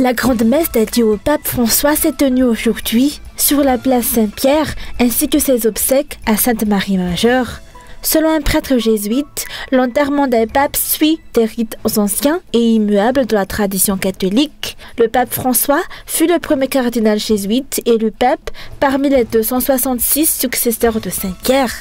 La grande messe dédiée au pape François s'est tenue aujourd'hui sur la place Saint-Pierre ainsi que ses obsèques à Sainte-Marie Majeure. Selon un prêtre jésuite, l'enterrement d'un pape suit des rites anciens et immuables de la tradition catholique. Le pape François fut le premier cardinal jésuite élu pape parmi les 266 successeurs de Saint-Pierre.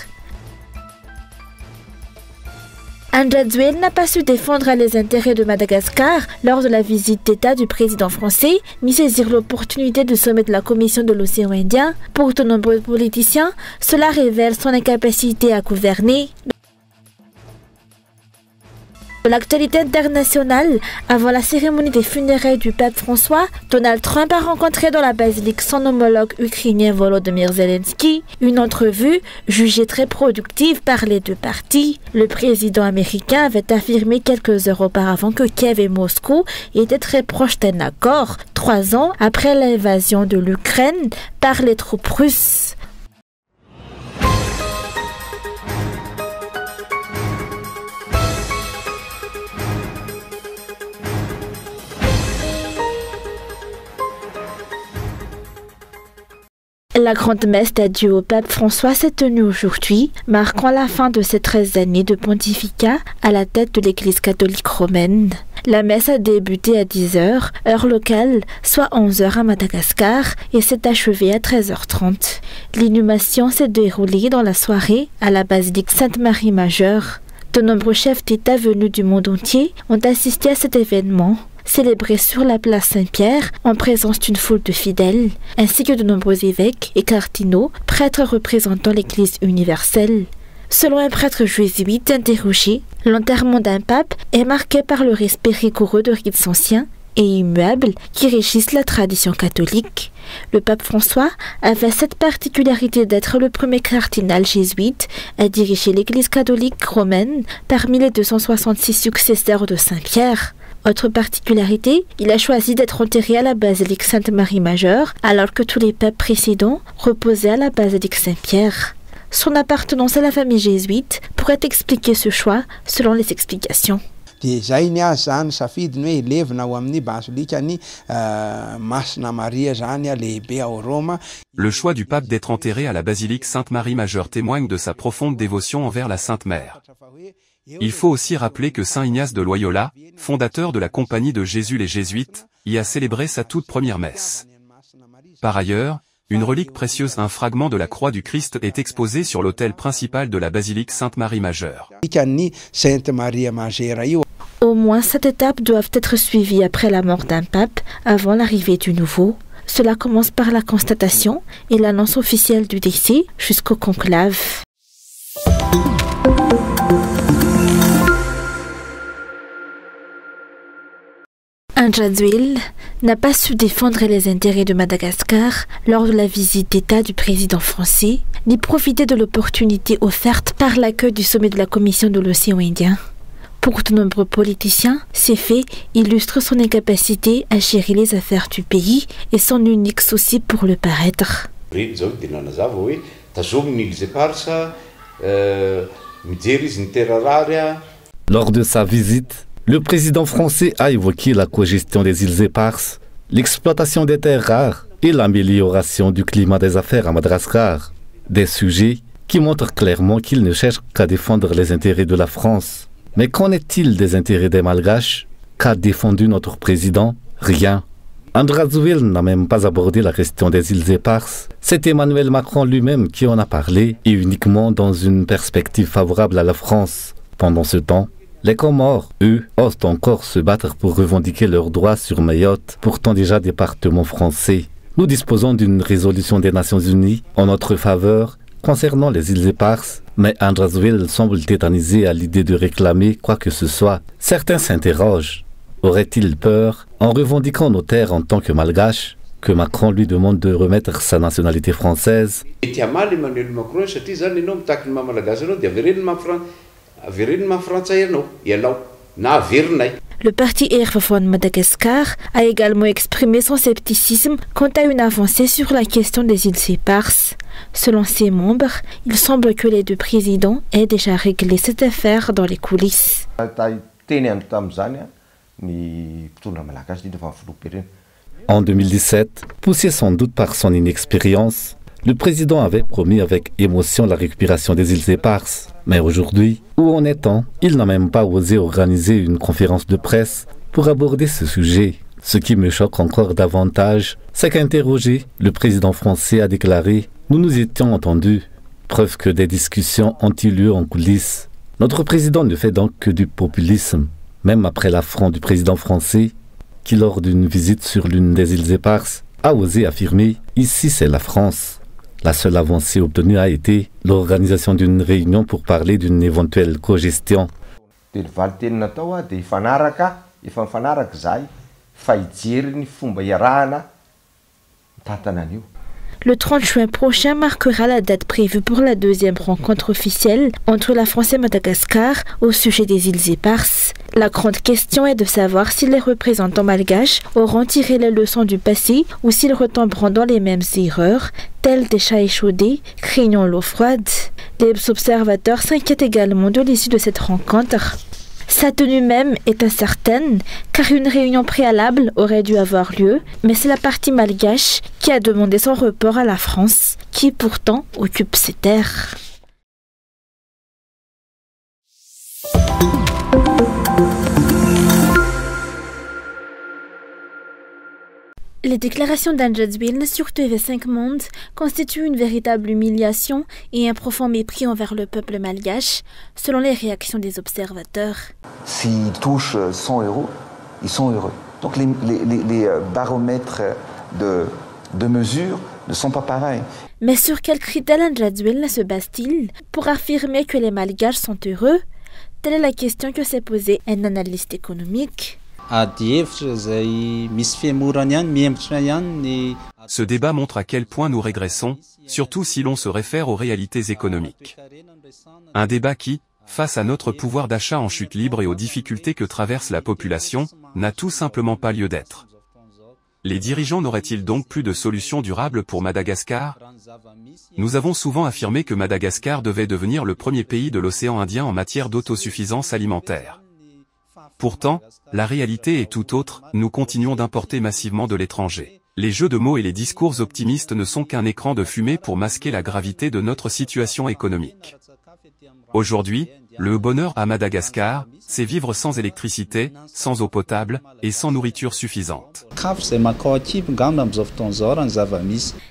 Andrzej n'a pas su défendre les intérêts de Madagascar lors de la visite d'État du président français, ni saisir l'opportunité du sommet de la Commission de l'océan Indien. Pour de nombreux politiciens, cela révèle son incapacité à gouverner. De l'actualité internationale, avant la cérémonie des funérailles du pape François, Donald Trump a rencontré dans la basilique son homologue ukrainien Volodymyr Zelensky, une entrevue jugée très productive par les deux parties. Le président américain avait affirmé quelques heures auparavant que Kiev et Moscou étaient très proches d'un accord, 3 ans après l'invasion de l'Ukraine par les troupes russes. La grande messe dédiée au pape François s'est tenue aujourd'hui, marquant la fin de ses 13 années de pontificat à la tête de l'Église catholique romaine. La messe a débuté à 10h, heure locale, soit 11h à Madagascar, et s'est achevée à 13h30. L'inhumation s'est déroulée dans la soirée à la basilique Sainte-Marie Majeure. De nombreux chefs d'État venus du monde entier ont assisté à cet événement, célébré sur la place Saint-Pierre en présence d'une foule de fidèles, ainsi que de nombreux évêques et cardinaux, prêtres représentant l'Église universelle. Selon un prêtre jésuite interrogé, l'enterrement d'un pape est marqué par le respect rigoureux de rites anciens et immuables qui régissent la tradition catholique. Le pape François avait cette particularité d'être le premier cardinal jésuite à diriger l'Église catholique romaine parmi les 266 successeurs de Saint-Pierre. Autre particularité, il a choisi d'être enterré à la basilique Sainte-Marie Majeure, alors que tous les papes précédents reposaient à la basilique Saint-Pierre. Son appartenance à la famille jésuite pourrait expliquer ce choix, selon les explications. Le choix du pape d'être enterré à la basilique Sainte-Marie Majeure témoigne de sa profonde dévotion envers la Sainte Mère. Il faut aussi rappeler que saint Ignace de Loyola, fondateur de la Compagnie de Jésus les Jésuites, y a célébré sa toute première messe. Par ailleurs, une relique précieuse, un fragment de la croix du Christ, est exposé sur l'autel principal de la basilique Sainte-Marie Majeure. Au moins 7 étapes doivent être suivies après la mort d'un pape, avant l'arrivée du nouveau. Cela commence par la constatation et l'annonce officielle du décès jusqu'au conclave. Andrzej n'a pas su défendre les intérêts de Madagascar lors de la visite d'État du président français, ni profiter de l'opportunité offerte par l'accueil du sommet de la Commission de l'océan Indien. Pour de nombreux politiciens, ces faits illustrent son incapacité à gérer les affaires du pays et son unique souci pour le paraître. Lors de sa visite, le président français a évoqué la cogestion des îles éparses, l'exploitation des terres rares et l'amélioration du climat des affaires à Madagascar. Des sujets qui montrent clairement qu'il ne cherche qu'à défendre les intérêts de la France. Mais qu'en est-il des intérêts des Malgaches? Qu'a défendu notre président? Rien. Andrzej n'a même pas abordé la question des îles éparses. C'est Emmanuel Macron lui-même qui en a parlé, et uniquement dans une perspective favorable à la France. Pendant ce temps, les Comores, eux, osent encore se battre pour revendiquer leurs droits sur Mayotte, pourtant déjà département français. Nous disposons d'une résolution des Nations Unies en notre faveur concernant les îles éparses, mais Andrzej semble tétanisé à l'idée de réclamer quoi que ce soit. Certains s'interrogent. Aurait-il peur, en revendiquant nos terres en tant que malgache, que Macron lui demande de remettre sa nationalité française? Le parti Erfafon Madagascar a également exprimé son scepticisme quant à une avancée sur la question des îles éparses. Selon ses membres, il semble que les deux présidents aient déjà réglé cette affaire dans les coulisses. En 2017, poussé sans doute par son inexpérience, le président avait promis avec émotion la récupération des îles éparses. Mais aujourd'hui, où en est-on? Il n'a même pas osé organiser une conférence de presse pour aborder ce sujet. Ce qui me choque encore davantage, c'est qu'interrogé, le président français a déclaré « Nous nous étions entendus ». Preuve que des discussions ont eu lieu en coulisses. Notre président ne fait donc que du populisme, même après l'affront du président français, qui lors d'une visite sur l'une des îles éparses, a osé affirmer « Ici c'est la France ». La seule avancée obtenue a été l'organisation d'une réunion pour parler d'une éventuelle cogestion. Le 30 juin prochain marquera la date prévue pour la deuxième rencontre officielle entre la France et Madagascar au sujet des îles éparses. La grande question est de savoir si les représentants malgaches auront tiré les leçons du passé ou s'ils retomberont dans les mêmes erreurs, tels des chats échaudés, craignant l'eau froide. Les observateurs s'inquiètent également de l'issue de cette rencontre. Sa tenue même est incertaine, car une réunion préalable aurait dû avoir lieu, mais c'est la partie malgache qui a demandé son report à la France, qui pourtant occupe ces terres. Les déclarations d'Anjadwin sur TV5 Monde constituent une véritable humiliation et un profond mépris envers le peuple malgache, selon les réactions des observateurs. S'ils touchent 100 €, ils sont heureux. Donc les baromètres de mesure ne sont pas pareils. Mais sur quels critères Anjadwin se base-t-il pour affirmer que les malgaches sont heureux? Telle est la question que s'est posée un analyste économique. Ce débat montre à quel point nous régressons, surtout si l'on se réfère aux réalités économiques. Un débat qui, face à notre pouvoir d'achat en chute libre et aux difficultés que traverse la population, n'a tout simplement pas lieu d'être. Les dirigeants n'auraient-ils donc plus de solution durable pour Madagascar? Nous avons souvent affirmé que Madagascar devait devenir le premier pays de l'océan Indien en matière d'autosuffisance alimentaire. Pourtant, la réalité est tout autre, nous continuons d'importer massivement de l'étranger. Les jeux de mots et les discours optimistes ne sont qu'un écran de fumée pour masquer la gravité de notre situation économique. Aujourd'hui, le bonheur à Madagascar, c'est vivre sans électricité, sans eau potable et sans nourriture suffisante.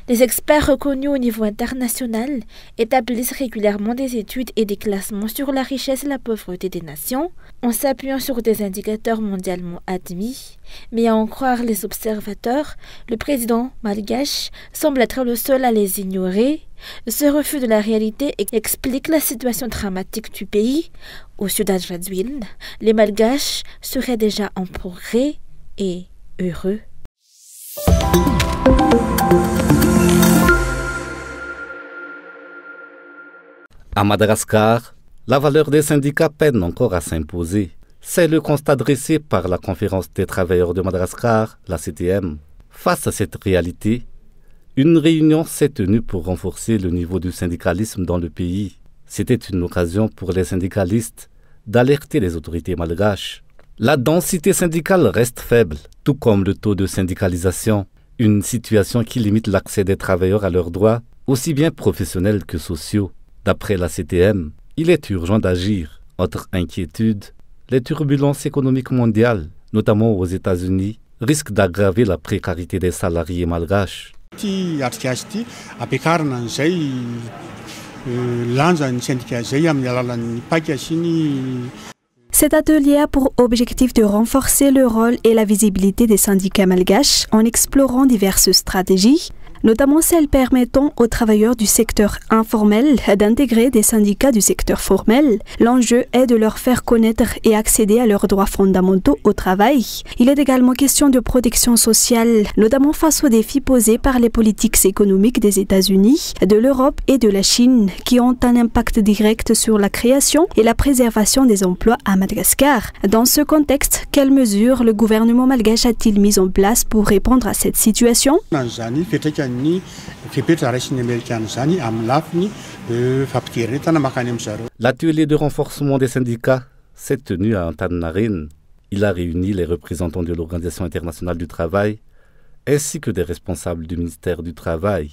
Les experts reconnus au niveau international établissent régulièrement des études et des classements sur la richesse et la pauvreté des nations, en s'appuyant sur des indicateurs mondialement admis. Mais à en croire les observateurs, le président malgache semble être le seul à les ignorer. Ce refus de la réalité explique la situation dramatique du pays. Au sud d'Anjadwin, les malgaches seraient déjà en progrès et heureux. À Madagascar, la valeur des syndicats peine encore à s'imposer. C'est le constat dressé par la Conférence des travailleurs de Madagascar, la CTM. Face à cette réalité, une réunion s'est tenue pour renforcer le niveau du syndicalisme dans le pays. C'était une occasion pour les syndicalistes d'alerter les autorités malgaches. La densité syndicale reste faible, tout comme le taux de syndicalisation, une situation qui limite l'accès des travailleurs à leurs droits, aussi bien professionnels que sociaux. D'après la CTM, il est urgent d'agir. Autre inquiétude, les turbulences économiques mondiales, notamment aux États-Unis, risquent d'aggraver la précarité des salariés malgaches. Cet atelier a pour objectif de renforcer le rôle et la visibilité des syndicats malgaches en explorant diverses stratégies, notamment celles permettant aux travailleurs du secteur informel d'intégrer des syndicats du secteur formel. L'enjeu est de leur faire connaître et accéder à leurs droits fondamentaux au travail. Il est également question de protection sociale, notamment face aux défis posés par les politiques économiques des États-Unis, de l'Europe et de la Chine, qui ont un impact direct sur la création et la préservation des emplois à Madagascar. Dans ce contexte, quelles mesures le gouvernement malgache a-t-il mises en place pour répondre à cette situation? L'atelier de renforcement des syndicats s'est tenu à Antananarivo. Il a réuni les représentants de l'Organisation internationale du travail ainsi que des responsables du ministère du Travail.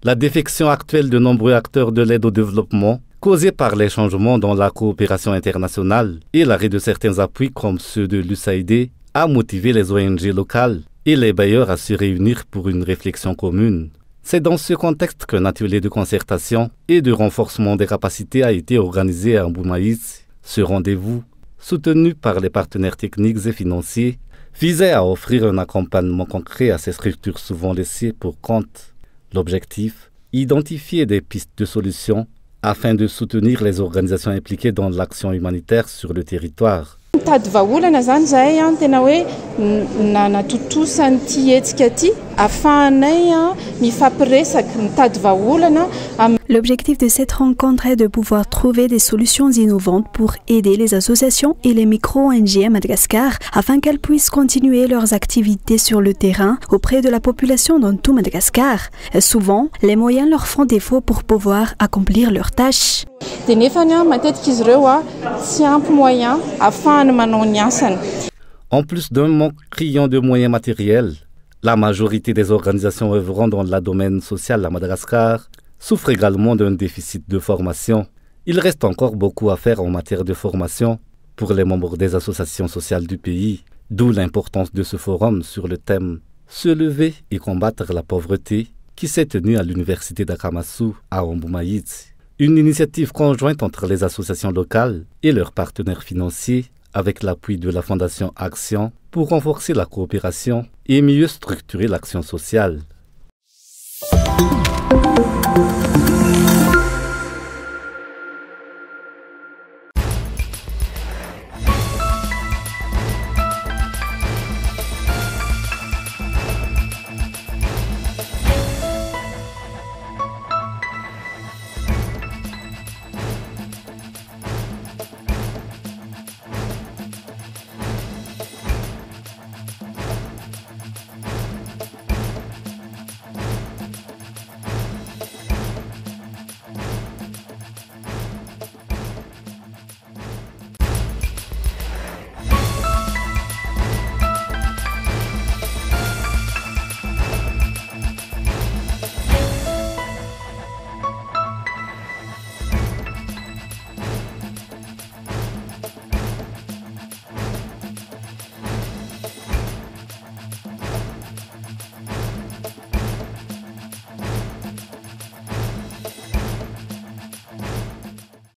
La défection actuelle de nombreux acteurs de l'aide au développement, causée par les changements dans la coopération internationale et l'arrêt de certains appuis comme ceux de l'USAID, a motivé les ONG locales et les bailleurs à se réunir pour une réflexion commune. C'est dans ce contexte qu'un atelier de concertation et de renforcement des capacités a été organisé à Mboumaïs. Ce rendez-vous, soutenu par les partenaires techniques et financiers, visait à offrir un accompagnement concret à ces structures souvent laissées pour compte. L'objectif, identifier des pistes de solutions afin de soutenir les organisations impliquées dans l'action humanitaire sur le territoire. L'objectif de cette rencontre est de pouvoir trouver des solutions innovantes pour aider les associations et les micro-ONG à Madagascar afin qu'elles puissent continuer leurs activités sur le terrain auprès de la population dans tout Madagascar. Souvent, les moyens leur font défaut pour pouvoir accomplir leurs tâches. En plus d'un manque criant de moyens matériels, la majorité des organisations œuvrant dans le domaine social à Madagascar souffrent également d'un déficit de formation. Il reste encore beaucoup à faire en matière de formation pour les membres des associations sociales du pays, d'où l'importance de ce forum sur le thème « Se lever et combattre la pauvreté » qui s'est tenu à l'université d'Akamasou à Mboumaïs. Une initiative conjointe entre les associations locales et leurs partenaires financiers avec l'appui de la Fondation Action pour renforcer la coopération et mieux structurer l'action sociale.